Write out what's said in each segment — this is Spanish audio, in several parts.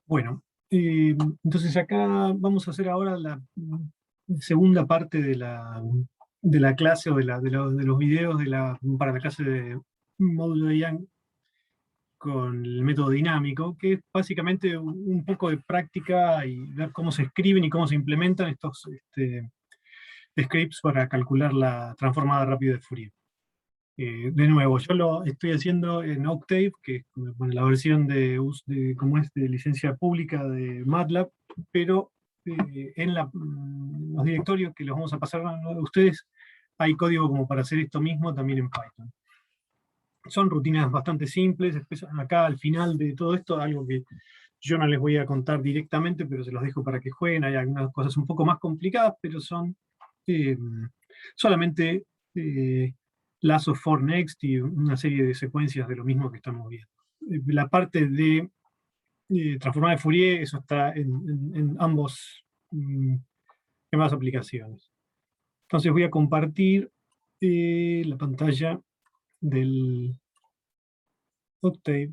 Bueno, entonces acá vamos a hacer ahora la segunda parte de la clase o de los videos para la clase de módulo de Young con el método dinámico, que es básicamente un poco de práctica y ver cómo se escriben y cómo se implementan estos scripts para calcular la transformada rápida de Fourier. De nuevo, yo lo estoy haciendo en Octave, que es bueno, la versión como es de licencia pública de MATLAB, pero en los directorios que los vamos a pasar a ustedes, hay código como para hacer esto mismo también en Python. Son rutinas bastante simples. Después, acá al final de todo esto, algo que yo no les voy a contar directamente, pero se los dejo para que jueguen. Hay algunas cosas un poco más complicadas, pero son eh, solamente Last of For Next y una serie de secuencias de lo mismo que estamos viendo. La parte de transformar de Fourier, eso está en ambas aplicaciones. Entonces voy a compartir la pantalla del Octave.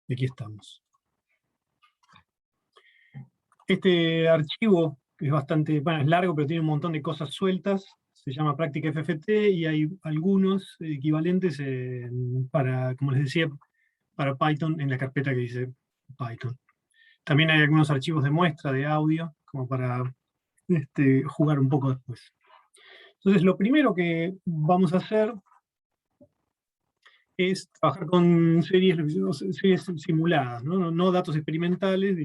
Y aquí estamos. Este archivo es bastante, bueno, es largo, pero tiene un montón de cosas sueltas. Se llama práctica FFT y hay algunos equivalentes para, como les decía, para Python en la carpeta que dice Python. También hay algunos archivos de muestra de audio, como para jugar un poco después. Entonces, lo primero que vamos a hacer es trabajar con series simuladas, no datos experimentales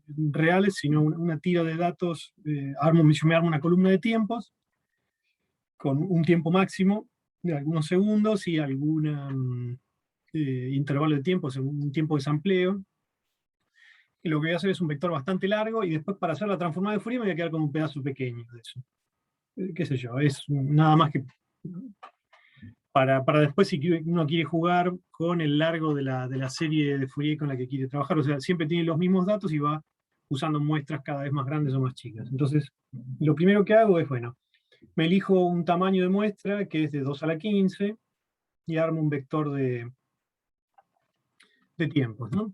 reales, sino una tira de datos. Yo me armo una columna de tiempos con un tiempo máximo de algunos segundos y algún intervalo de tiempo, un tiempo de sampleo. Y lo que voy a hacer es un vector bastante largo y después para hacer la transformada de Fourier me voy a quedar con un pedazo pequeño de eso. Qué sé yo, es nada más que para después si uno quiere jugar con el largo de la serie de Fourier con la que quiere trabajar. O sea, siempre tiene los mismos datos y va usando muestras cada vez más grandes o más chicas. Entonces, lo primero que hago es, bueno, me elijo un tamaño de muestra que es de 2 a la 15 y armo un vector de tiempos, ¿no?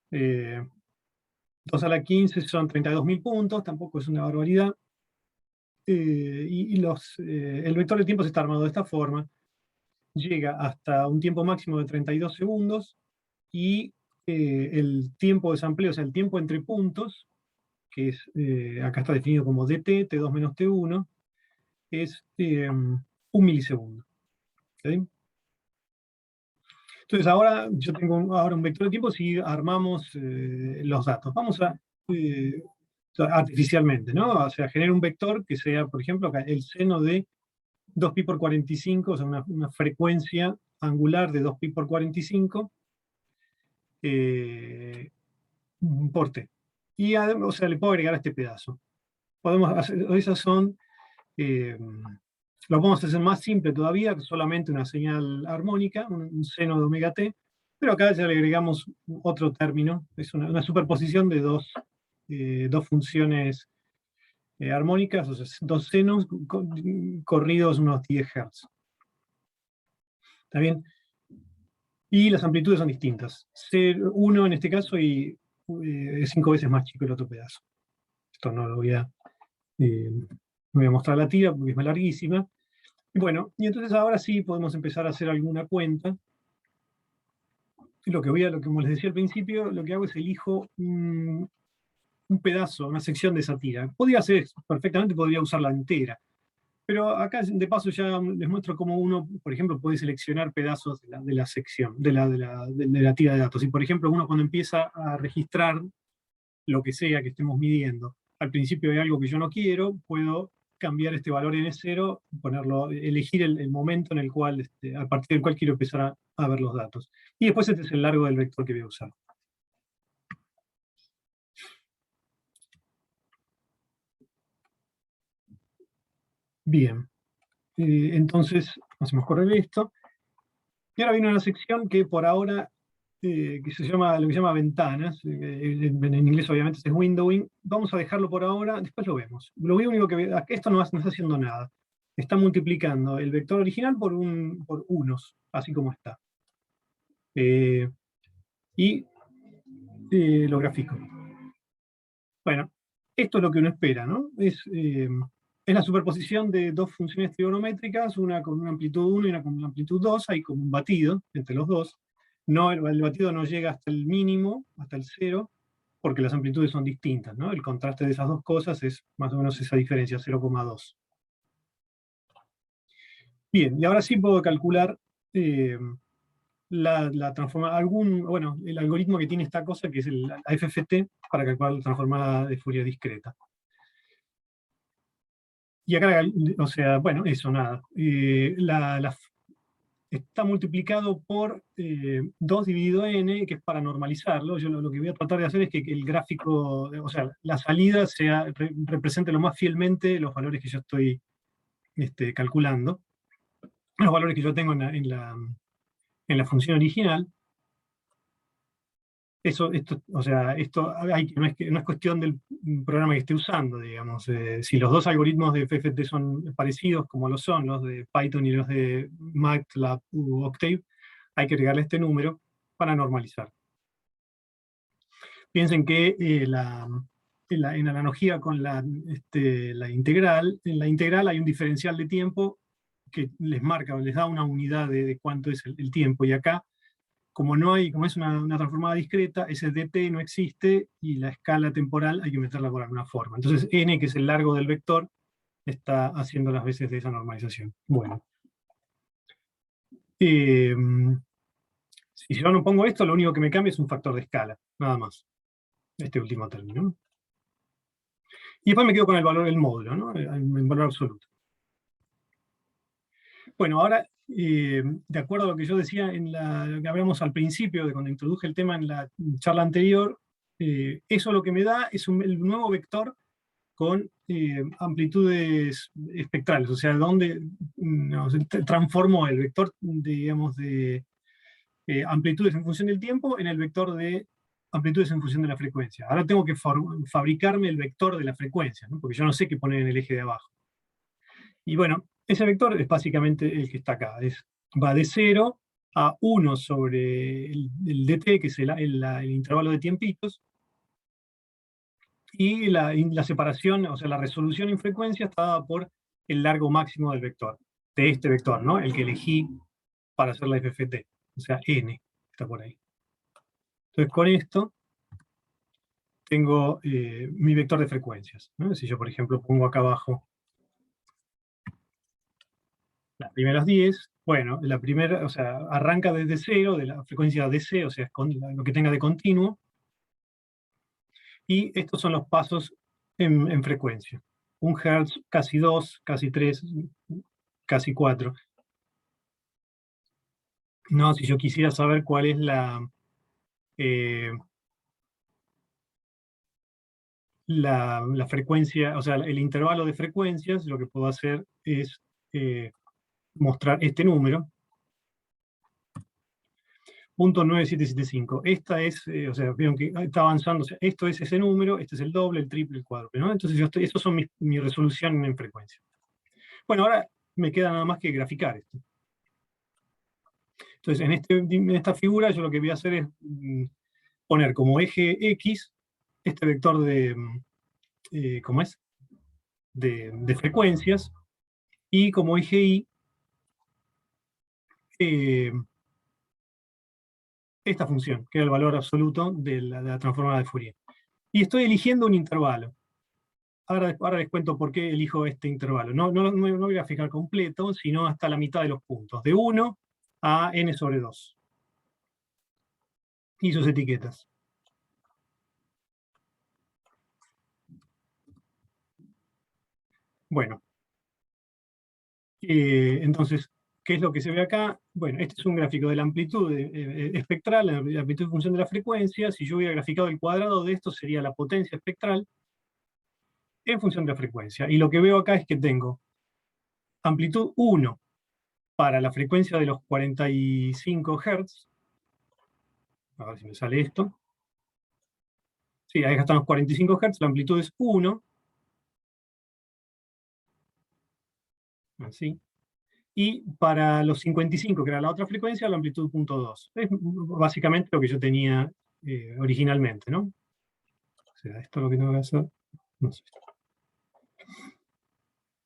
2 a la 15 son 32.000 puntos, tampoco es una barbaridad. El vector de tiempos está armado de esta forma. Llega hasta un tiempo máximo de 32 segundos y el tiempo de sampleo, o sea, el tiempo entre puntos, que es, acá está definido como dt, t2 menos t1, es 1 milisegundo. ¿Sí? Entonces ahora yo tengo un vector de tiempo si armamos los datos. Vamos a, artificialmente, ¿no? O sea, generar un vector que sea, por ejemplo, acá, el seno de 2pi por 45, o sea, una frecuencia angular de 2pi por 45 por t. Y además, o sea, le puedo agregar este pedazo. Podemos hacer, esas son, lo podemos hacer más simple todavía, solamente una señal armónica, un seno de omega t, pero acá ya le agregamos otro término, es una superposición de dos funciones armónicas, o sea, dos senos corridos unos 10 Hz. ¿Está bien? Y las amplitudes son distintas. C1 en este caso y es 5 veces más chico el otro pedazo. Esto no lo voy a mostrar la tira porque es más larguísima. Y bueno, y entonces ahora sí podemos empezar a hacer alguna cuenta. Como les decía al principio, lo que hago es elijo un pedazo, una sección de esa tira. Perfectamente podría usarla entera. Pero acá de paso ya les muestro cómo uno, por ejemplo, puede seleccionar pedazos de la sección, de la tira de datos. Y por ejemplo, uno cuando empieza a registrar lo que sea que estemos midiendo, al principio hay algo que yo no quiero, puedo cambiar este valor n0, elegir el momento en el cual, a partir del cual quiero empezar a ver los datos. Y después este es el largo del vector que voy a usar. Bien, entonces hacemos correr esto. Y ahora viene una sección que por ahora, que se llama, lo que se llama ventanas, en inglés obviamente es windowing. Vamos a dejarlo por ahora, después lo vemos. Lo único que esto no está haciendo nada. Está multiplicando el vector original por unos, así como está. Y lo grafico. Bueno, esto es lo que uno espera, ¿no? Es la superposición de dos funciones trigonométricas, una con una amplitud 1 y una con una amplitud 2, hay como un batido entre los dos. No, el batido no llega hasta el mínimo, hasta el 0, porque las amplitudes son distintas, ¿no? El contraste de esas dos cosas es más o menos esa diferencia, 0,2. Bien, y ahora sí puedo calcular la transformada, bueno, el algoritmo que tiene esta cosa, que es la FFT, para calcular la transformada de Fourier discreta. Y acá, o sea, bueno, eso, nada. Está multiplicado por 2 dividido n, que es para normalizarlo. Yo lo que voy a tratar de hacer es que el gráfico, o sea, la salida represente lo más fielmente los valores que yo estoy calculando, los valores que yo tengo en la función original. O sea, no es cuestión del programa que esté usando, digamos. Si los dos algoritmos de FFT son parecidos, como lo son los de Python y los de MATLAB u Octave, hay que agregarle este número para normalizar. Piensen que en analogía con la integral, en la integral hay un diferencial de tiempo que les marca, les da una unidad de cuánto es el tiempo, y acá, como es una transformada discreta, ese dt no existe y la escala temporal hay que meterla por alguna forma. Entonces n, que es el largo del vector, está haciendo las veces de esa normalización. Bueno. Si yo no pongo esto, lo único que me cambia es un factor de escala, nada más. Este último término. Y después me quedo con el valor del módulo, ¿no? El valor absoluto. Bueno, ahora, de acuerdo a lo que yo decía lo que hablamos al principio, de cuando introduje el tema en la charla anterior, eso lo que me da es el nuevo vector con amplitudes espectrales, o sea, donde transformo el vector, digamos, de amplitudes en función del tiempo en el vector de amplitudes en función de la frecuencia. Ahora tengo que fabricarme el vector de la frecuencia, ¿no? Porque yo no sé qué poner en el eje de abajo. Y bueno, ese vector es básicamente el que está acá. Va de 0 a 1 sobre el dt, que es el intervalo de tiempitos, y la separación, o sea, la resolución en frecuencia está dada por el largo máximo del vector, de este vector, ¿no? El que elegí para hacer la FFT, o sea, n, está por ahí. Entonces, con esto tengo mi vector de frecuencias, ¿no? Si yo, por ejemplo, pongo acá abajo las primeras 10, bueno, la primera, o sea, arranca desde 0, de la frecuencia DC, o sea, es lo que tenga de continuo, y estos son los pasos en frecuencia. 1 Hz, casi 2, casi 3, casi 4. No, si yo quisiera saber cuál es eh, la frecuencia, o sea, el intervalo de frecuencias, lo que puedo hacer es mostrar este número, .9775. Esta es, o sea, vieron que está avanzando, o sea, esto es ese número, este es el doble, el triple, el cuádruple, ¿no? Entonces esos son mi resolución en frecuencia. Bueno, ahora me queda nada más que graficar esto. Entonces, en esta figura yo lo que voy a hacer es poner como eje X este vector ¿cómo es? De frecuencias, y como eje Y esta función, que es el valor absoluto de la transformada de Fourier. Y estoy eligiendo un intervalo. Ahora les cuento por qué elijo este intervalo. No voy a fijar completo, sino hasta la mitad de los puntos, de 1 a n sobre 2. Y sus etiquetas. Bueno, entonces, ¿qué es lo que se ve acá? Bueno, este es un gráfico de la amplitud espectral, la amplitud en función de la frecuencia. Si yo hubiera graficado el cuadrado de esto, sería la potencia espectral en función de la frecuencia. Y lo que veo acá es que tengo amplitud 1 para la frecuencia de los 45 Hz. A ver si me sale esto. Sí, ahí están los 45 Hz, la amplitud es 1. Así. Y para los 55, que era la otra frecuencia, la amplitud .2. Es básicamente lo que yo tenía originalmente, ¿no? O sea, esto es lo que tengo que hacer. No sé.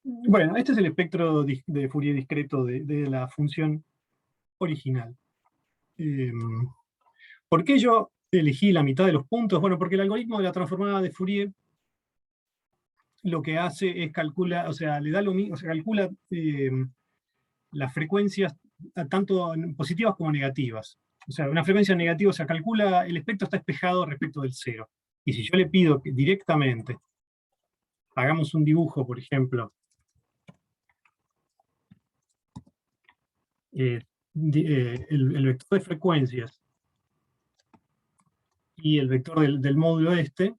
Bueno, este es el espectro de Fourier discreto de la función original. ¿Por qué yo elegí la mitad de los puntos? Bueno, porque el algoritmo de la transformada de Fourier lo que hace es calcula, o sea, le da lo mismo, o sea, calcula las frecuencias tanto positivas como negativas. O sea, una frecuencia negativa, o sea, calcula, el espectro está espejado respecto del cero. Y si yo le pido que directamente hagamos un dibujo, por ejemplo, el vector de frecuencias y el vector del módulo este,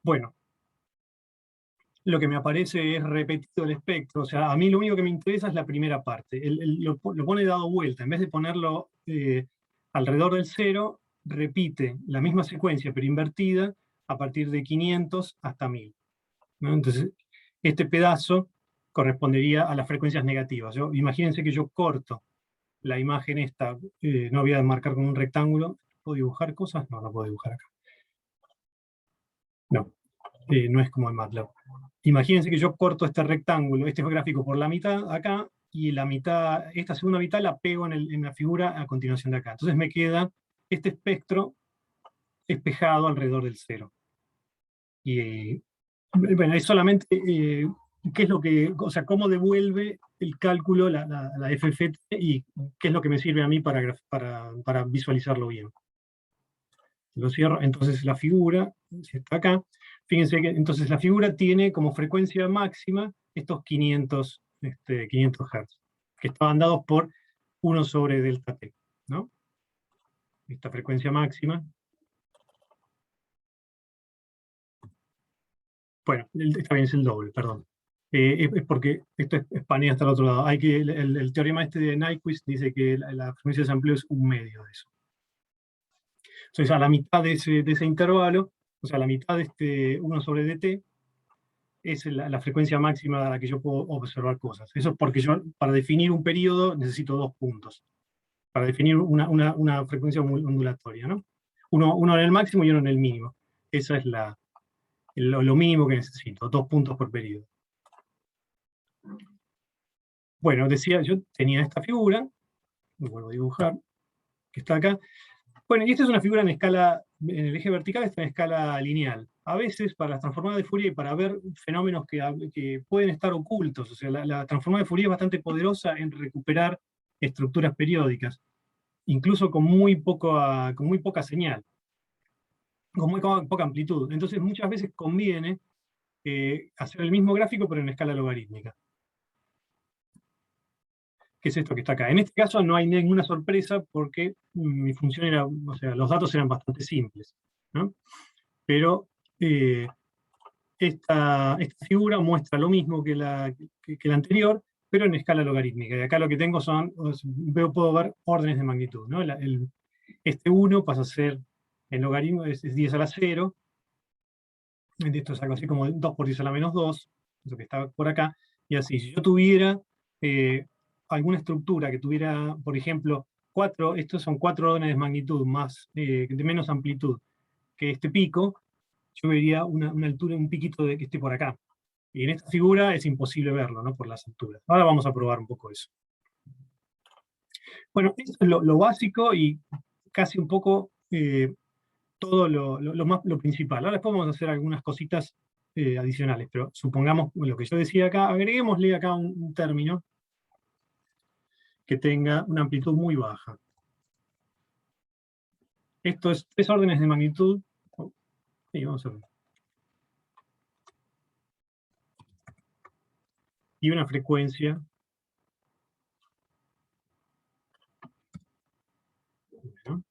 bueno, lo que me aparece es repetido el espectro. O sea, a mí lo único que me interesa es la primera parte. Lo pone dado vuelta. En vez de ponerlo alrededor del cero, repite la misma secuencia, pero invertida, a partir de 500 hasta 1000. ¿No? Entonces, este pedazo correspondería a las frecuencias negativas. Imagínense que yo corto la imagen esta, no voy a marcar con un rectángulo. ¿Puedo dibujar cosas? No, no puedo dibujar acá. No, no es como en MATLAB. Imagínense que yo corto este rectángulo, este gráfico por la mitad acá, y la mitad, esta segunda mitad la pego en la figura a continuación de acá. Entonces me queda este espectro espejado alrededor del cero. Y bueno, es solamente qué es lo que, o sea, cómo devuelve el cálculo la FFT y qué es lo que me sirve a mí para visualizarlo bien. Lo cierro, entonces la figura, si está acá, fíjense que entonces la figura tiene como frecuencia máxima estos 500 Hz, que estaban dados por 1 sobre delta t, ¿no? Esta frecuencia máxima. Bueno, está bien, es el doble, perdón. Es porque esto espanea hasta el otro lado. El teorema este de Nyquist dice que la frecuencia de sampleo es un medio de eso. Entonces, a la mitad de ese intervalo, o sea, a la mitad de este 1 sobre dt, es la frecuencia máxima a la que yo puedo observar cosas. Eso es porque yo, para definir un periodo, necesito 2 puntos. Para definir una frecuencia ondulatoria, ¿no? Uno en el máximo y uno en el mínimo. Eso es lo mínimo que necesito, 2 puntos por periodo. Bueno, decía, yo tenía esta figura, lo vuelvo a dibujar, que está acá. Bueno, y esta es una figura en escala, en el eje vertical está en escala lineal. A veces, para las transformadas de Fourier, para ver fenómenos que pueden estar ocultos, o sea, la transformada de Fourier es bastante poderosa en recuperar estructuras periódicas, incluso con muy poca señal, con muy poca amplitud. Entonces, muchas veces conviene hacer el mismo gráfico, pero en escala logarítmica. ¿Qué es esto que está acá? En este caso no hay ninguna sorpresa porque mi función era, o sea, los datos eran bastante simples, ¿no? Pero esta figura muestra lo mismo que la anterior, pero en escala logarítmica. Y acá lo que tengo son, puedo ver órdenes de magnitud, ¿no? Este 1 pasa a ser, en logaritmo es 10 a la 0, esto es algo así como 2 por 10 a la menos 2, eso que está por acá, y así. Si yo tuviera alguna estructura que tuviera, por ejemplo, estos son 4 órdenes de magnitud más, de menos amplitud que este pico, yo vería una altura, un piquito que esté por acá. Y en esta figura es imposible verlo, ¿no? Por las alturas. Ahora vamos a probar un poco eso. Bueno, esto es lo básico y casi un poco todo lo principal. Ahora después vamos a hacer algunas cositas adicionales, pero supongamos lo que yo decía acá, agreguémosle acá un término que tenga una amplitud muy baja. Esto es 3 órdenes de magnitud. Sí, vamos a ver. Y una frecuencia. Bueno,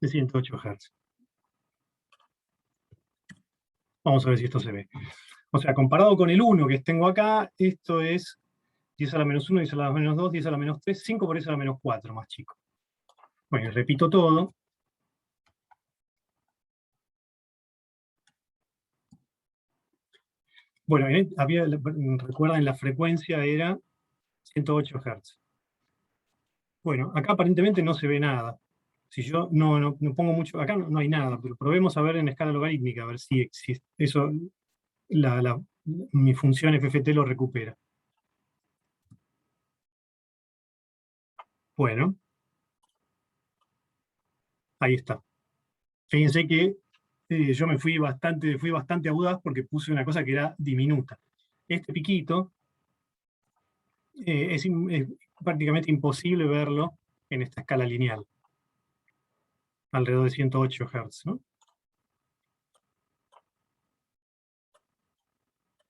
de 108 Hz. Vamos a ver si esto se ve. O sea, comparado con el 1 que tengo acá, esto es 10 a la menos 1, 10 a la menos 2, 10 a la menos 3, 5 por 10 a la menos 4, más chico. Bueno, y repito todo. Bueno, recuerden, la frecuencia era 108 Hz. Bueno, acá aparentemente no se ve nada. Si yo no pongo mucho, acá no hay nada, pero probemos a ver en escala logarítmica, a ver si eso, mi función FFT lo recupera. Bueno, ahí está. Fíjense que yo me fui bastante audaz porque puse una cosa que era diminuta. Este piquito es prácticamente imposible verlo en esta escala lineal, alrededor de 108 Hz, ¿no?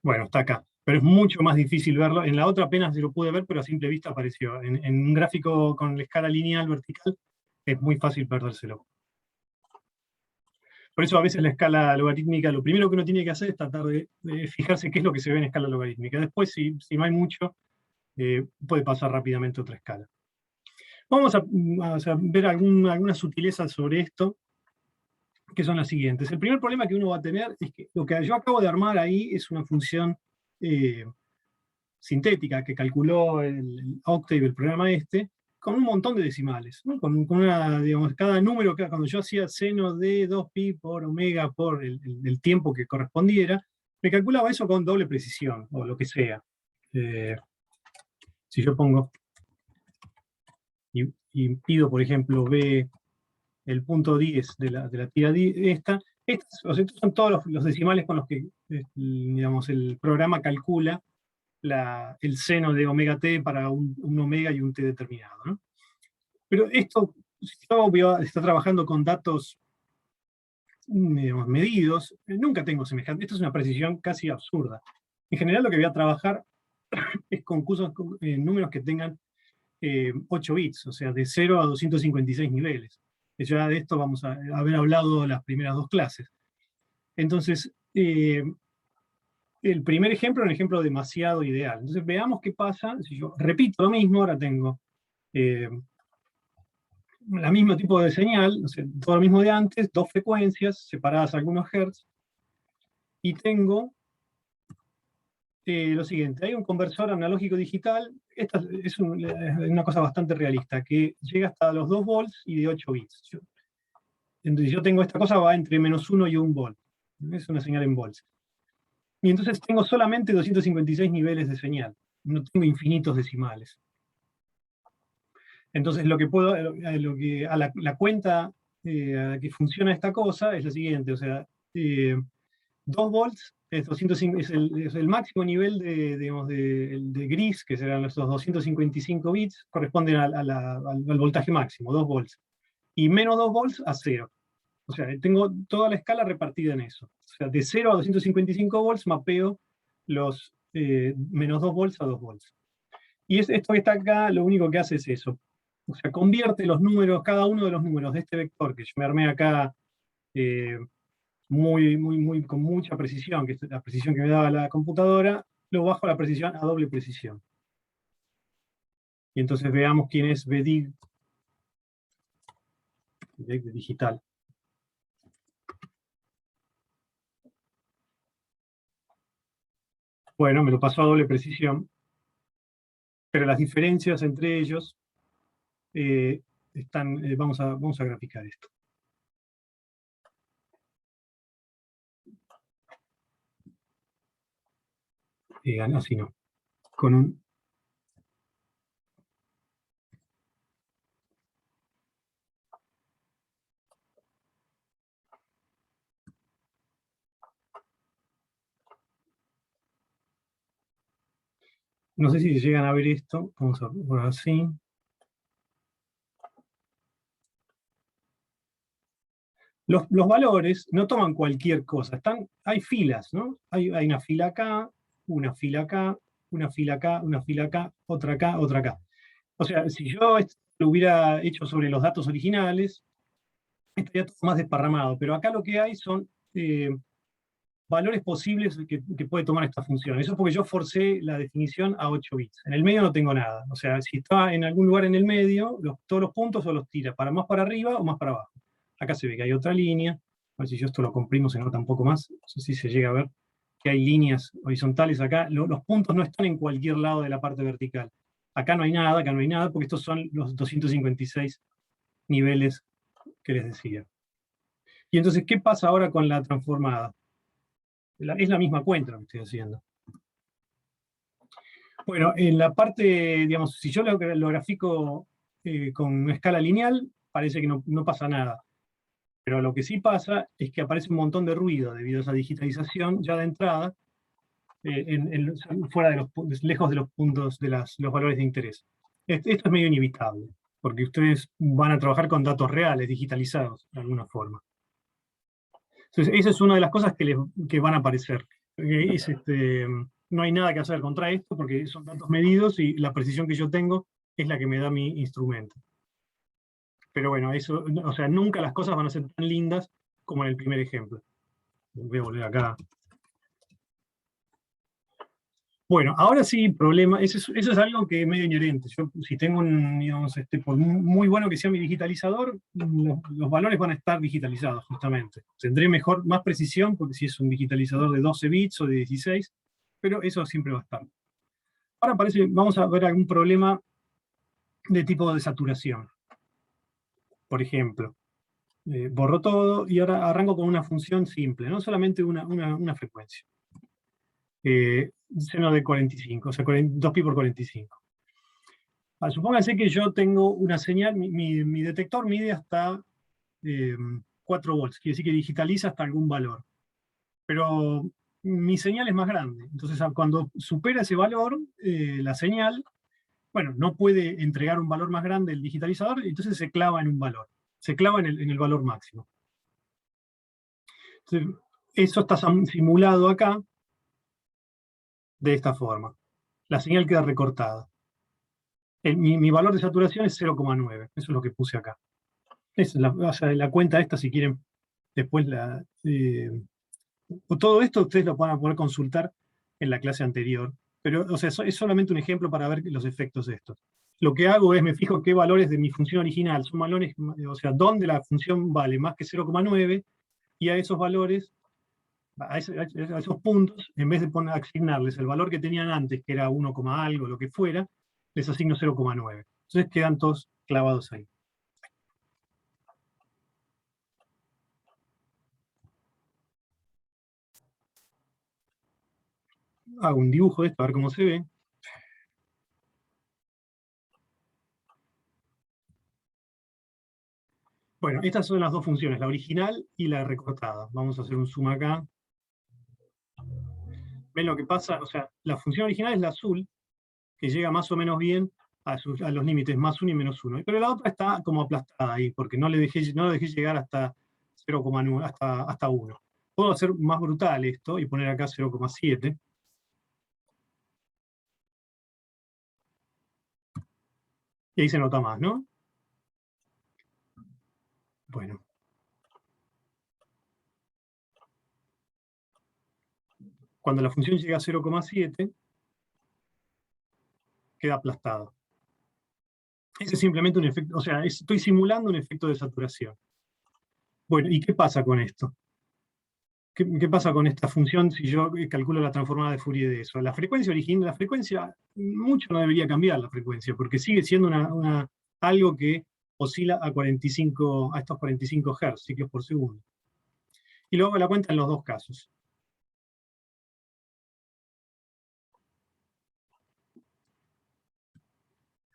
Bueno, está acá, pero es mucho más difícil verlo. En la otra apenas se lo pude ver, pero a simple vista apareció. En un gráfico con la escala lineal vertical es muy fácil perdérselo. Por eso a veces la escala logarítmica, lo primero que uno tiene que hacer es tratar de fijarse qué es lo que se ve en escala logarítmica. Después, si no hay mucho, puede pasar rápidamente a otra escala. Vamos a ver algunas sutilezas sobre esto, que son las siguientes. El primer problema que uno va a tener es que lo que yo acabo de armar ahí es una función sintética que calculó el Octave, el programa este, con un montón de decimales, ¿no? Con una, digamos, cada número, cuando yo hacía seno de 2pi por omega por el tiempo que correspondiera, me calculaba eso con doble precisión, o lo que sea. Si yo pongo y pido, por ejemplo, B, el punto 10 de la tira o sea, estos son todos los decimales con los que digamos, el programa calcula el seno de omega t para un omega y un t determinado, ¿no? Pero esto, si yo está trabajando con datos, digamos, medidos, nunca tengo semejante. Esto es una precisión casi absurda. En general lo que voy a trabajar es con números que tengan 8 bits, o sea, de 0 a 256 niveles. Ya de esto vamos a haber hablado las primeras dos clases. Entonces, el primer ejemplo es un ejemplo demasiado ideal. Entonces, veamos qué pasa si yo repito lo mismo. Ahora tengo el mismo tipo de señal, o sea, todo lo mismo de antes, dos frecuencias separadas a algunos hertz, y tengo lo siguiente: hay un conversor analógico digital. Esta es una cosa bastante realista, que llega hasta los 2 volts y de 8 bits. Entonces yo tengo esta cosa, va entre -1 y 1 volt. Es una señal en volts. Y entonces tengo solamente 256 niveles de señal. No tengo infinitos decimales. Entonces lo que puedo, la cuenta a la que funciona esta cosa es la siguiente: o sea, 2 volts es el máximo nivel de gris, que serán esos 255 bits, corresponden al voltaje máximo, 2 volts. Y menos 2 volts a 0. O sea, tengo toda la escala repartida en eso. O sea, de 0 a 255 volts mapeo los menos 2 volts a 2 volts. Y esto que está acá, lo único que hace es eso. O sea, convierte los números, cada uno de los números de este vector que yo me armé acá con mucha precisión, que es la precisión que me daba la computadora, lo bajo a la precisión a doble precisión. Y entonces veamos quién es BDIG digital. Bueno, me lo pasó a doble precisión, pero las diferencias entre ellos están, vamos a graficar esto. Así no. Con un... No sé si llegan a ver esto. Vamos a poner así. Los valores no toman cualquier cosa. Hay filas, ¿no? Hay una fila acá, una fila acá, una fila acá, una fila acá, otra acá, otra acá. O sea, si yo lo hubiera hecho sobre los datos originales, estaría todo más desparramado. Pero acá lo que hay son valores posibles que puede tomar esta función. Eso es porque yo forcé la definición a 8 bits. En el medio no tengo nada. O sea, si está en algún lugar en el medio, todos los puntos o los tira más para arriba o más para abajo. Acá se ve que hay otra línea. A ver si yo esto lo comprimo, se nota un poco más. No sé si se llega a ver que hay líneas horizontales acá. Los puntos no están en cualquier lado de la parte vertical. Acá no hay nada, porque estos son los 256 niveles que les decía. Y entonces, ¿qué pasa ahora con la transformada? Es la misma cuenta lo que estoy haciendo. Bueno, en la parte, digamos, si yo lo grafico con una escala lineal, parece que no pasa nada. Pero lo que sí pasa es que aparece un montón de ruido debido a esa digitalización ya de entrada, fuera de lejos de los puntos de los valores de interés. Esto es medio inevitable, porque ustedes van a trabajar con datos reales, digitalizados, de alguna forma. Entonces, esa es una de las cosas que van a aparecer. No hay nada que hacer contra esto, porque son datos medidos y la precisión que yo tengo es la que me da mi instrumento. Pero bueno, eso, o sea, nunca las cosas van a ser tan lindas como en el primer ejemplo. Voy a volver acá. Bueno, ahora sí, problema, eso es algo que es medio inherente. Yo, si tengo digamos, por muy bueno que sea mi digitalizador, los valores van a estar digitalizados, justamente. Tendré más precisión, porque si es un digitalizador de 12 bits o de 16, pero eso siempre va a estar. Ahora vamos a ver algún problema de tipo de saturación. Por ejemplo, borro todo y ahora arranco con una función simple, no solamente una frecuencia. Seno de 45, o sea, 2pi por 45. Supónganse que yo tengo una señal, mi detector mide hasta 4 volts, quiere decir que digitaliza hasta algún valor. Pero mi señal es más grande, entonces cuando supera ese valor, la señal, bueno, no puede entregar un valor más grande el digitalizador, entonces se clava en un valor, se clava en el valor máximo. Entonces, eso está simulado acá de esta forma. La señal queda recortada. Mi valor de saturación es 0,9, eso es lo que puse acá. O sea, la cuenta esta, si quieren, después todo esto ustedes lo van a poder consultar en la clase anterior, pero o sea, es solamente un ejemplo para ver los efectos de esto. Lo que hago es, me fijo qué valores de mi función original son valores, o sea, dónde la función vale más que 0,9, y a esos valores, a esos puntos, en vez de asignarles el valor que tenían antes, que era 1, algo, lo que fuera, les asigno 0,9. Entonces quedan todos clavados ahí. Hago un dibujo de esto, a ver cómo se ve. Bueno, estas son las dos funciones, la original y la recortada. Vamos a hacer un zoom acá. ¿Ven lo que pasa? O sea, la función original es la azul, que llega más o menos bien a los límites más 1 y menos 1. Pero la otra está como aplastada ahí, porque no la dejé llegar hasta 0,9, hasta 1. Puedo hacer más brutal esto y poner acá 0,7. Y ahí se nota más, ¿no? Bueno. Cuando la función llega a 0,7, queda aplastada. Ese es simplemente un efecto, o sea, estoy simulando un efecto de saturación. Bueno, ¿y qué pasa con esto? ¿Qué pasa con esta función si yo calculo la transformada de Fourier de eso? La frecuencia original, mucho no debería cambiar la frecuencia, porque sigue siendo algo que oscila a estos 45 Hz, ciclos por segundo. Y luego la cuenta en los dos casos.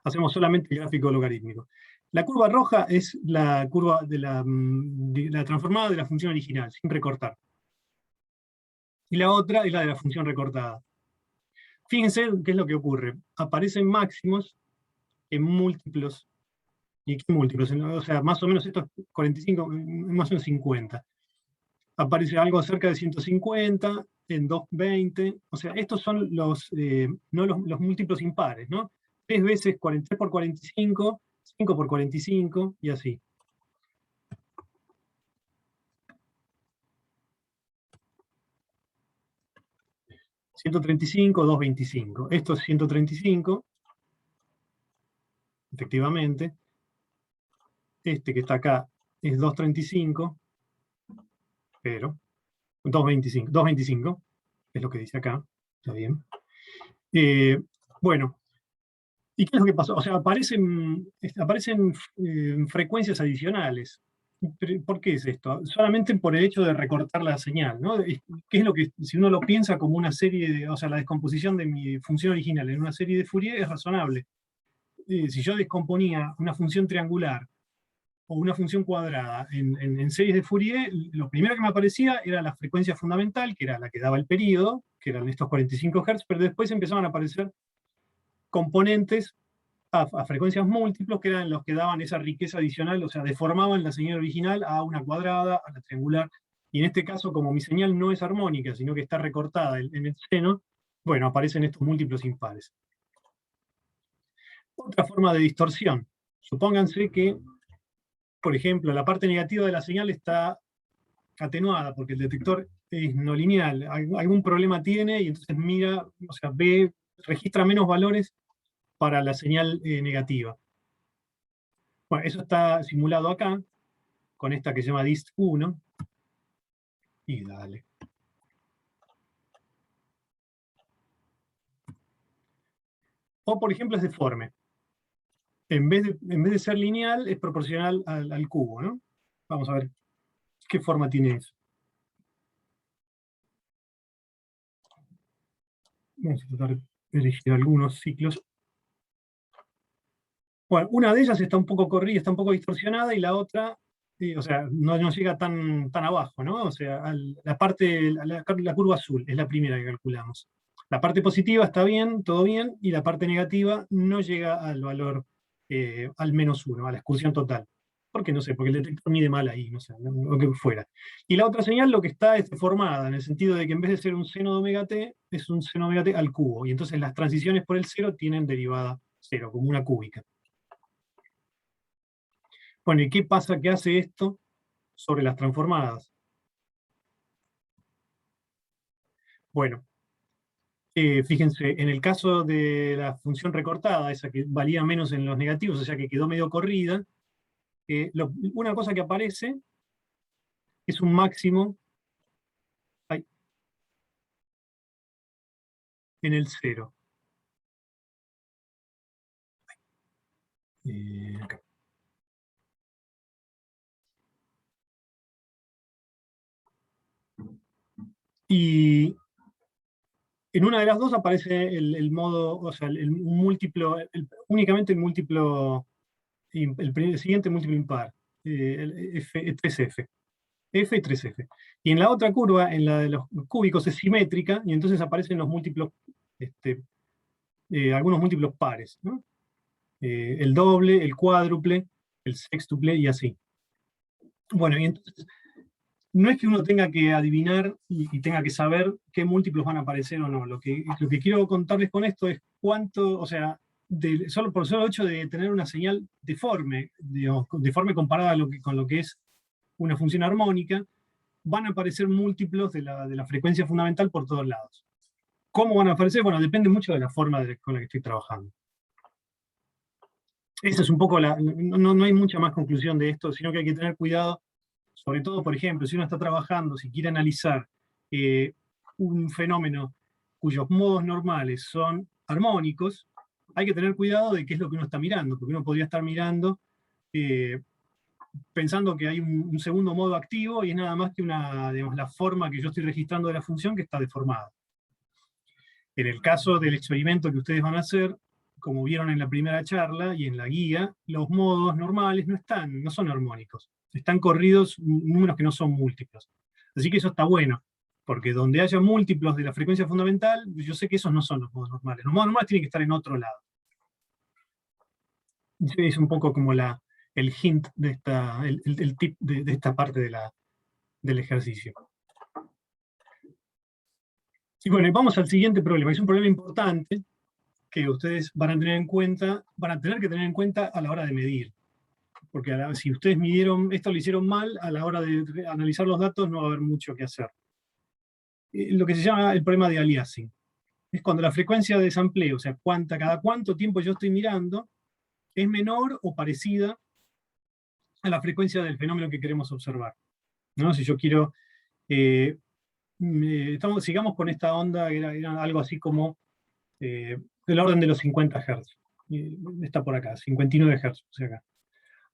Hacemos solamente el gráfico logarítmico. La curva roja es la curva de la transformada de la función original, sin recortar. Y la otra es la de la función recortada. Fíjense qué es lo que ocurre. Aparecen máximos en múltiplos. ¿Y qué múltiplos? O sea, más o menos estos 45, más o menos 50. Aparece algo cerca de 150, en 220. O sea, estos son no los múltiplos impares, ¿no? 3 veces 43 por 45, 5 por 45, y así. $135, 225. Esto es 135, efectivamente. Este que está acá es 235, pero 225 es lo que dice acá. Está bien. Bueno, ¿Y qué es lo que pasó? O sea, aparecen frecuencias adicionales. ¿Por qué es esto? Solamente por el hecho de recortar la señal, ¿no? ¿Qué es lo que, si uno lo piensa como una serie de, o sea, la descomposición de mi función original en una serie de Fourier es razonable. Si yo descomponía una función triangular o una función cuadrada en series de Fourier, lo primero que me aparecía era la frecuencia fundamental, que era la que daba el periodo, que eran estos 45 Hz, pero después empezaban a aparecer componentes a frecuencias múltiplos, que eran los que daban esa riqueza adicional, o sea, deformaban la señal original a una cuadrada, a la triangular, y en este caso, como mi señal no es armónica, sino que está recortada en el seno, bueno, aparecen estos múltiplos impares. Otra forma de distorsión. Supónganse que, por ejemplo, la parte negativa de la señal está atenuada, porque el detector es no lineal, algún problema tiene, y entonces mira, o sea, registra menos valores para la señal negativa. Bueno, eso está simulado acá, con esta que se llama dist1, y dale. O, por ejemplo, es deforme. En vez de ser lineal, es proporcional al cubo, ¿no? Vamos a ver qué forma tiene eso. Vamos a tratar de elegir algunos ciclos. Bueno, una de ellas está un poco corrida, está un poco distorsionada, y la otra, o sea, no llega tan abajo, ¿no? O sea, la curva azul es la primera que calculamos. La parte positiva está bien, todo bien, y la parte negativa no llega al valor, al -1, a la excursión total. ¿Por qué? No sé, porque el detector mide mal ahí, no sé, lo que fuera. Y la otra señal lo que está es deformada, en el sentido de que en vez de ser un seno de omega t, es un seno de omega t al cubo, y entonces las transiciones por el cero tienen derivada cero, como una cúbica. Bueno, ¿y qué pasa que hace esto sobre las transformadas? Bueno, fíjense, en el caso de la función recortada, esa que valía menos en los negativos, o sea que quedó medio corrida, una cosa que aparece es un máximo ay, en el cero. Acá. Y en una de las dos aparece el modo, o sea, un múltiplo, únicamente el múltiplo, el siguiente múltiplo impar, el 3F. F y 3F. Y en la otra curva, en la de los cúbicos, es simétrica, y entonces aparecen los múltiplos, algunos múltiplos pares, ¿no? El doble, el cuádruple, el sextuple y así. Bueno, y entonces, no es que uno tenga que adivinar y tenga que saber qué múltiplos van a aparecer o no. Lo que quiero contarles con esto es cuánto, o sea, solo por el solo hecho de tener una señal deforme, digamos, deforme comparada con lo que es una función armónica, van a aparecer múltiplos de la frecuencia fundamental por todos lados. ¿Cómo van a aparecer? Bueno, depende mucho de la forma con la que estoy trabajando. Esa es un poco no hay mucha más conclusión de esto, sino que hay que tener cuidado, sobre todo, por ejemplo, si uno está trabajando, si quiere analizar un fenómeno cuyos modos normales son armónicos, hay que tener cuidado de qué es lo que uno está mirando, porque uno podría estar mirando eh, pensando que hay un segundo modo activo y es nada más que digamos, la forma que yo estoy registrando de la función que está deformada. En el caso del experimento que ustedes van a hacer, como vieron en la primera charla y en la guía, los modos normales no son armónicos. Están corridos números que no son múltiplos. Así que eso está bueno, porque donde haya múltiplos de la frecuencia fundamental, yo sé que esos no son los modos normales. Los modos normales tienen que estar en otro lado. Es un poco como el hint el tip de esta parte del ejercicio. Y bueno, vamos al siguiente problema. Es un problema importante que ustedes van a tener que tener en cuenta a la hora de medir. Porque si ustedes midieron, esto lo hicieron mal, a la hora de analizar los datos no va a haber mucho que hacer. Lo que se llama el problema de aliasing. Es cuando la frecuencia de sampleo, o sea, cada cuánto tiempo yo estoy mirando, es menor o parecida a la frecuencia del fenómeno que queremos observar, ¿no? Si yo quiero, sigamos con esta onda, era algo así como del orden de los 50 Hz. está por acá, 59 Hz, o sea, acá.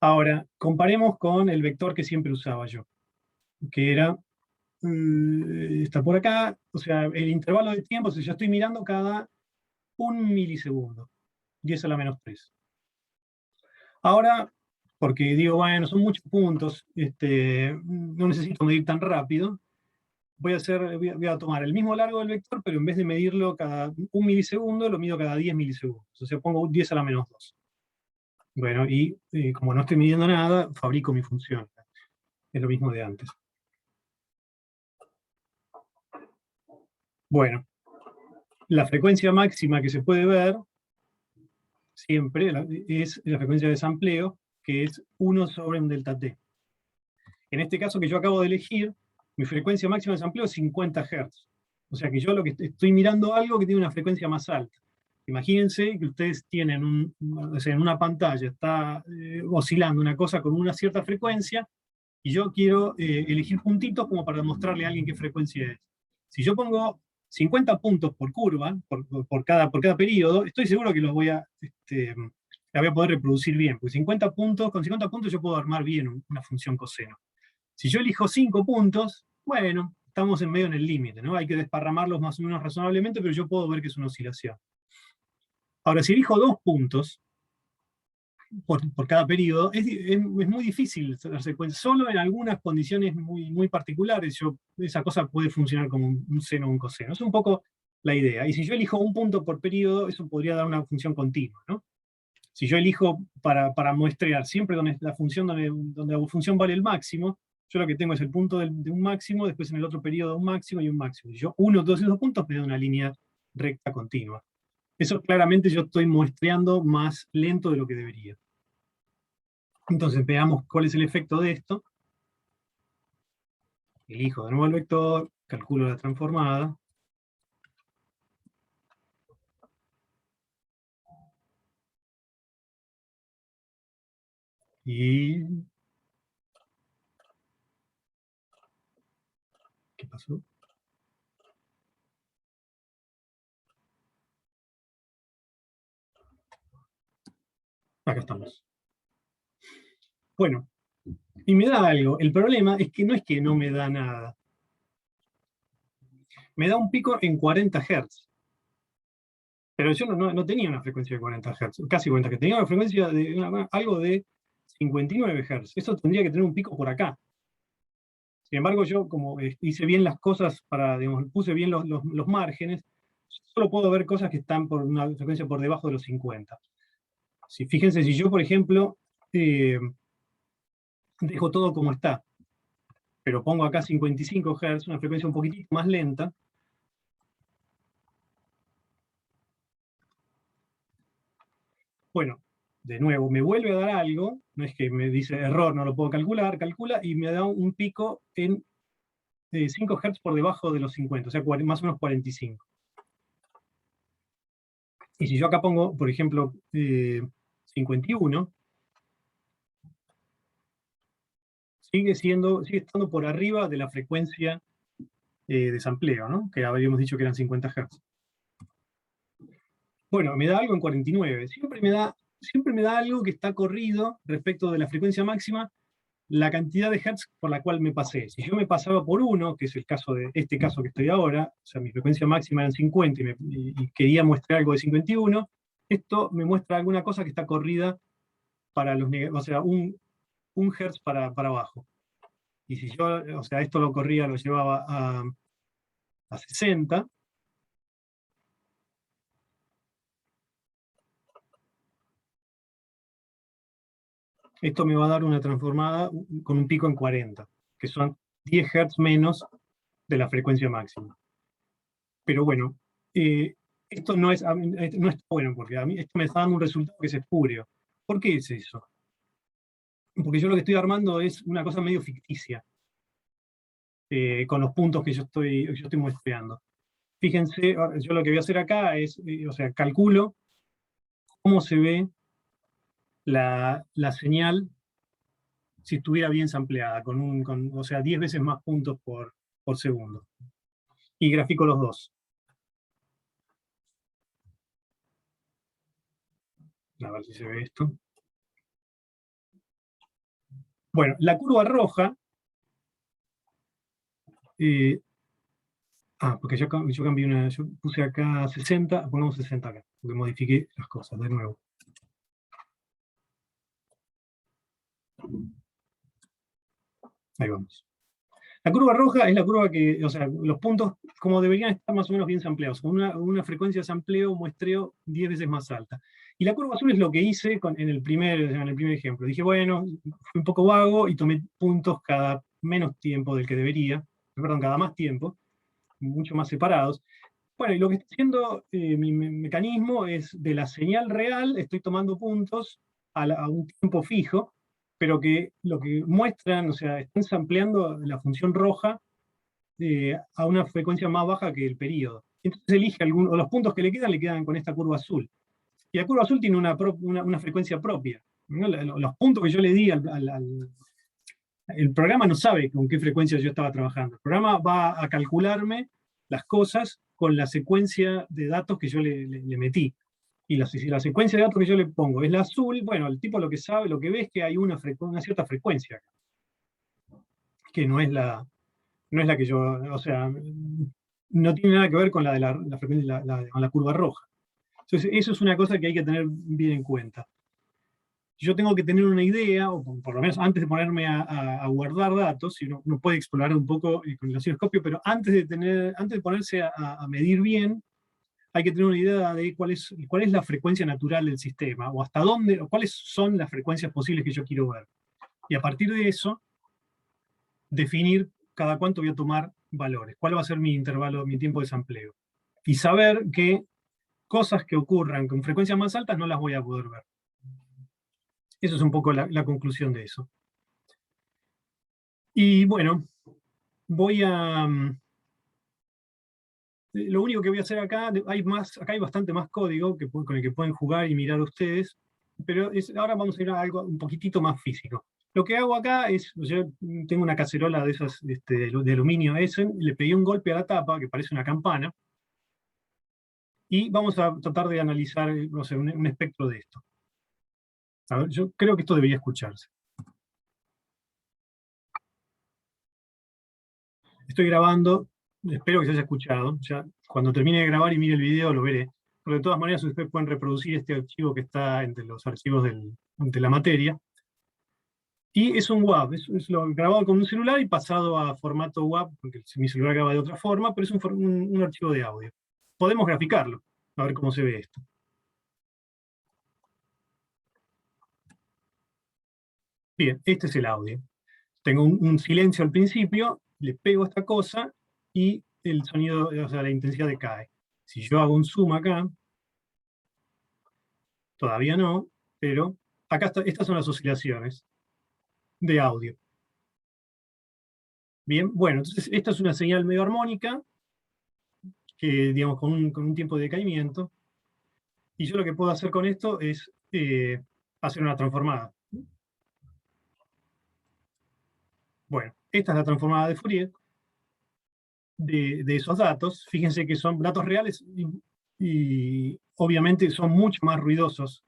Ahora, comparemos con el vector que siempre usaba yo, que era, está por acá, o sea, el intervalo de tiempo, si yo estoy mirando cada 1 milisegundo, 10⁻⁻3. Ahora, porque digo, bueno, son muchos puntos, no necesito medir tan rápido, voy a tomar el mismo largo del vector, pero en vez de medirlo cada 1 milisegundo, lo mido cada 10 milisegundos. O sea, pongo 10⁻². Bueno, y como no estoy midiendo nada, fabrico mi función. Es lo mismo de antes. Bueno, la frecuencia máxima que se puede ver siempre es la frecuencia de sampleo, que es 1 sobre un delta t. En este caso que yo acabo de elegir, mi frecuencia máxima de sampleo es 50 Hz. O sea que yo lo que estoy mirando algo que tiene una frecuencia más alta. Imagínense que ustedes tienen en una pantalla, está oscilando una cosa con una cierta frecuencia, y yo quiero elegir puntitos como para mostrarle a alguien qué frecuencia es. Si yo pongo 50 puntos por curva, por cada periodo, estoy seguro que los la voy a poder reproducir bien, porque con 50 puntos yo puedo armar bien una función coseno. Si yo elijo 5 puntos, bueno, estamos en medio en el límite, ¿no? Hay que desparramarlos más o menos razonablemente, pero yo puedo ver que es una oscilación. Ahora, si elijo 2 puntos por cada periodo, es muy difícil darse cuenta. Solo en algunas condiciones muy particulares esa cosa puede funcionar como un seno o un coseno. Es un poco la idea. Y si yo elijo un punto por periodo, eso podría dar una función continua, ¿no? Si yo elijo para muestrear siempre donde la función vale el máximo, yo lo que tengo es el punto de un máximo, después en el otro periodo un máximo y un máximo. Si yo uno todos esos puntos, me da una línea recta continua. Eso claramente yo estoy muestreando más lento de lo que debería. Entonces veamos cuál es el efecto de esto. Elijo de nuevo el vector, calculo la transformada. Y... ¿qué pasó? Acá estamos. Bueno, y me da algo. El problema es que no es que no me da nada. Me da un pico en 40 Hz. Pero yo no tenía una frecuencia de 40 Hz, casi 40 Hz. Tenía una frecuencia de algo de 59 Hz. Eso tendría que tener un pico por acá. Sin embargo, yo como hice bien las cosas, puse bien los márgenes, solo puedo ver cosas que están por una frecuencia por debajo de los 50. Fíjense, si yo, por ejemplo, dejo todo como está, pero pongo acá 55 Hz, una frecuencia un poquitito más lenta, bueno, de nuevo, me vuelve a dar algo, no es que me dice error, no lo puedo calcular, calcula y me da un pico en 5 Hz por debajo de los 50, o sea, más o menos 45. Y si yo acá pongo, por ejemplo, 51, sigue estando por arriba de la frecuencia de sampleo, ¿no? Que habíamos dicho que eran 50 Hz. Bueno, me da algo en 49. Siempre me da algo que está corrido respecto de la frecuencia máxima, la cantidad de hertz por la cual me pasé. Si yo me pasaba por 1, que es el caso de este caso que estoy ahora, o sea, mi frecuencia máxima era 50 y quería mostrar algo de 51, esto me muestra alguna cosa que está corrida para los negativos, o sea, un hertz para abajo. Y si yo, o sea, esto lo llevaba a 60, esto me va a dar una transformada con un pico en 40, que son 10 Hz menos de la frecuencia máxima. Pero bueno, esto no es bueno, porque a mí esto me está dando un resultado que es espurio. ¿Por qué es eso? Porque yo lo que estoy armando es una cosa medio ficticia, con los puntos que yo estoy muestreando. Fíjense, yo lo que voy a hacer acá es, o sea, calculo cómo se ve la señal si estuviera bien sampleada, o sea, 10 veces más puntos por segundo. Y grafico los dos. A ver si se ve esto. Bueno, la curva roja, porque yo cambié yo puse acá 60, pongamos 60 acá, porque modifiqué las cosas de nuevo. Ahí vamos. La curva roja es la curva que, o sea, los puntos como deberían estar más o menos bien sampleados, con una frecuencia de sampleo, muestreo 10 veces más alta. Y la curva azul es lo que hice en el primer ejemplo. Dije, bueno, fui un poco vago y tomé puntos cada menos tiempo del que debería, perdón, cada más tiempo, mucho más separados. Bueno, y lo que está haciendo mi mecanismo es de la señal real, estoy tomando puntos a un tiempo fijo, pero que lo que muestran, o sea, están sampleando la función roja a una frecuencia más baja que el periodo. Entonces elige o los puntos que le quedan con esta curva azul. Y la curva azul tiene una frecuencia propia, ¿no? Los puntos que yo le di el programa no sabe con qué frecuencia yo estaba trabajando. El programa va a calcularme las cosas con la secuencia de datos que yo le metí. Y si la secuencia de datos que yo le pongo es la azul, bueno, el tipo lo que sabe, lo que ve es que hay una cierta frecuencia acá, que no es la que yo, o sea, no tiene nada que ver con la frecuencia, con la curva roja. Entonces, eso es una cosa que hay que tener bien en cuenta. Yo tengo que tener una idea, o por lo menos antes de ponerme a guardar datos, si uno puede explorar un poco con el osciloscopio, pero antes de ponerse a medir bien, hay que tener una idea de cuál es la frecuencia natural del sistema, o hasta dónde, o cuáles son las frecuencias posibles que yo quiero ver. Y a partir de eso, definir cada cuánto voy a tomar valores, cuál va a ser mi intervalo, mi tiempo de sampleo. Y saber que cosas que ocurran con frecuencias más altas no las voy a poder ver. Eso es un poco la conclusión de eso. Y bueno, voy a... Lo único que voy a hacer acá, acá hay bastante más código con el que pueden jugar y mirar ustedes, pero ahora vamos a ir a algo un poquitito más físico. Lo que hago acá es, yo tengo una cacerola de esas de aluminio Essen, le pegué un golpe a la tapa, que parece una campana, y vamos a tratar de analizar, no sé, un espectro de esto. A ver, yo creo que esto debería escucharse. Estoy grabando, espero que se haya escuchado. Ya cuando termine de grabar y mire el video lo veré. Pero de todas maneras ustedes pueden reproducir este archivo que está entre los archivos de la materia. Y es un WAV, es lo grabado con un celular y pasado a formato WAV, porque mi celular graba de otra forma, pero es un archivo de audio. Podemos graficarlo, a ver cómo se ve esto. Bien, este es el audio. Tengo un silencio al principio, le pego esta cosa y el sonido, o sea, la intensidad decae. Si yo hago un zoom acá, todavía no, pero acá estas son las oscilaciones de audio. Bien, bueno, entonces esta es una señal medio armónica, que digamos con un tiempo de decaimiento, y yo lo que puedo hacer con esto es hacer una transformada. Bueno, esta es la transformada de Fourier de esos datos. Fíjense que son datos reales y obviamente son mucho más ruidosos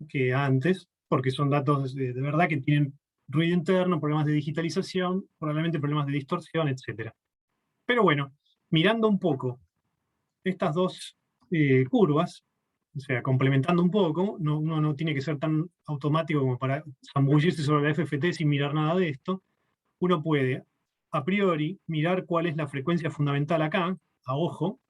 que antes, porque son datos de verdad que tienen ruido interno, problemas de digitalización, probablemente problemas de distorsión, etc. Pero bueno, mirando un poco estas dos curvas, o sea, complementando un poco, uno no tiene que ser tan automático como para zambullirse sobre la FFT sin mirar nada de esto. Uno puede, a priori, mirar cuál es la frecuencia fundamental acá, a ojo.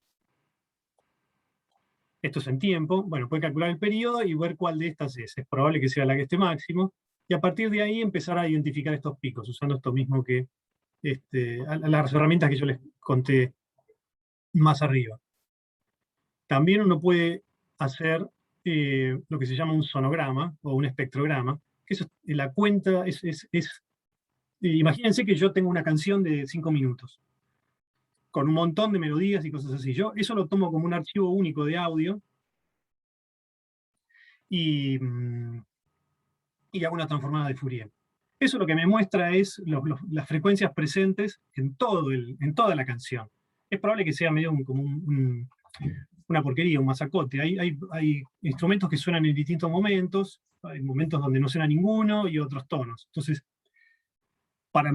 Esto es en tiempo. Bueno, puede calcular el periodo y ver cuál de estas es. Es probable que sea la que esté máximo. Y a partir de ahí empezar a identificar estos picos, usando esto mismo que las herramientas que yo les conté más arriba. También uno puede hacer lo que se llama un sonograma o un espectrograma, que eso, la cuenta imagínense que yo tengo una canción de 5 minutos, con un montón de melodías y cosas así. Yo eso lo tomo como un archivo único de audio y, y hago una transformada de Fourier. Eso lo que me muestra es las frecuencias presentes en toda la canción. Es probable que sea medio como una porquería, un masacote. Hay instrumentos que suenan en distintos momentos, hay momentos donde no suena ninguno y otros tonos. Entonces, para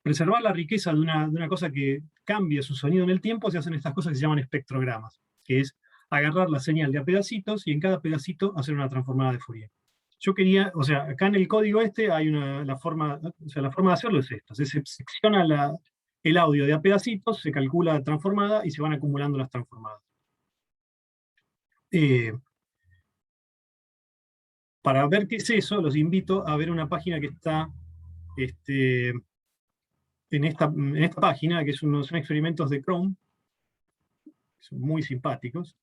preservar la riqueza de una cosa que cambia su sonido en el tiempo, se hacen estas cosas que se llaman espectrogramas, que es agarrar la señal de a pedacitos y en cada pedacito hacer una transformada de Fourier. Yo quería, o sea, acá en el código este hay la forma de hacerlo es esta. Se secciona el audio de a pedacitos, se calcula la transformada y se van acumulando las transformadas. Para ver qué es eso, los invito a ver una página que está en esta página, que son experimentos de Chrome, que son muy simpáticos,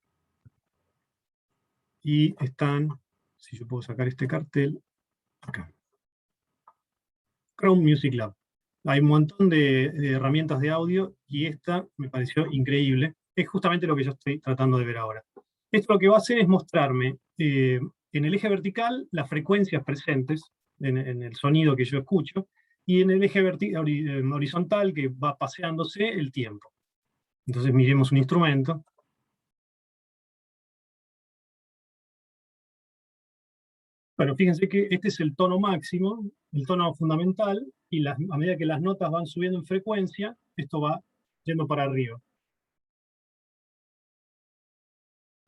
y están, si yo puedo sacar este cartel, acá. Chrome Music Lab. Hay un montón de herramientas de audio, y esta me pareció increíble. Es justamente lo que yo estoy tratando de ver ahora. Esto lo que va a hacer es mostrarme en el eje vertical las frecuencias presentes en el sonido que yo escucho, y en el eje horizontal, que va paseándose, el tiempo. Entonces miremos un instrumento. Bueno, fíjense que este es el tono máximo, el tono fundamental, y a medida que las notas van subiendo en frecuencia, esto va yendo para arriba.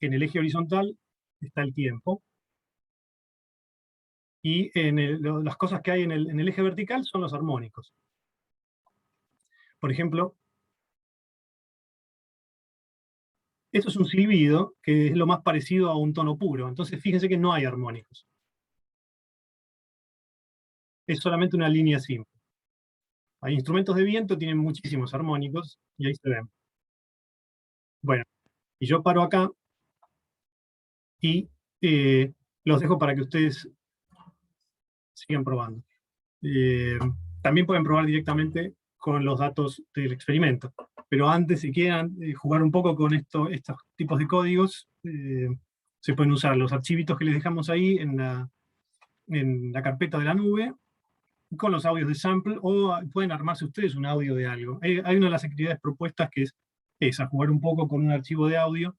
En el eje horizontal está el tiempo, y las cosas que hay en el eje vertical son los armónicos. Por ejemplo, esto es un silbido, que es lo más parecido a un tono puro. Entonces fíjense que no hay armónicos. Es solamente una línea simple. Hay instrumentos de viento, tienen muchísimos armónicos, y ahí se ven. Bueno, y yo paro acá, y los dejo para que ustedes sigan probando. También pueden probar directamente con los datos del experimento. Pero antes, si quieren jugar un poco con estos tipos de códigos, se pueden usar los archivitos que les dejamos ahí en la carpeta de la nube, con los audios de sample, o pueden armarse ustedes un audio de algo. Hay una de las actividades propuestas que es esa, jugar un poco con un archivo de audio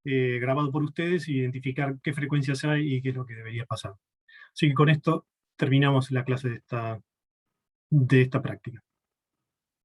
grabado por ustedes, e identificar qué frecuencias hay y qué es lo que debería pasar. Así que con esto terminamos la clase de esta práctica.